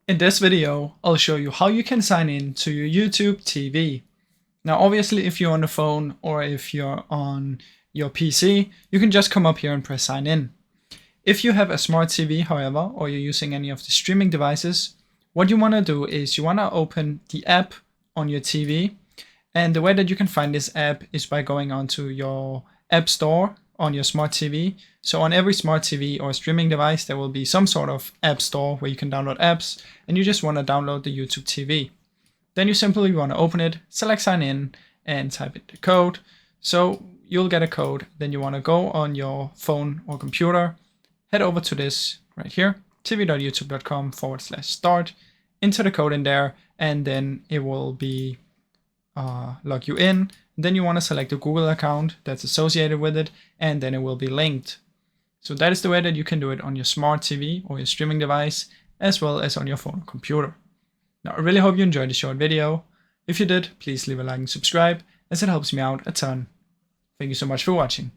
In this video, I'll show you how you can sign in to your YouTube TV. Now, obviously, if you're on the phone or if you're on your PC, you can just come up here and press sign in. If you have a smart TV, however, or you're using any of the streaming devices, what you want to do is you want to open the app on your TV. And the way that you can find this app is by going onto your app store on your smart TV. So on every smart TV or streaming device, there will be some sort of app store where you can download apps, and you just want to download the YouTube TV. Then you simply want to open it, select sign in, and type in the code. So you'll get a code. Then you want to go on your phone or computer, head over to this right here, tv.youtube.com/start, enter the code in there, and then it will be log you in. Then you want to select a Google account that's associated with it, and then it will be linked. So that is the way that you can do it on your smart TV or your streaming device, as well as on your phone or computer. Now, I really hope you enjoyed the short video. If you did, please leave a like and subscribe, as it helps me out a ton. Thank you so much for watching.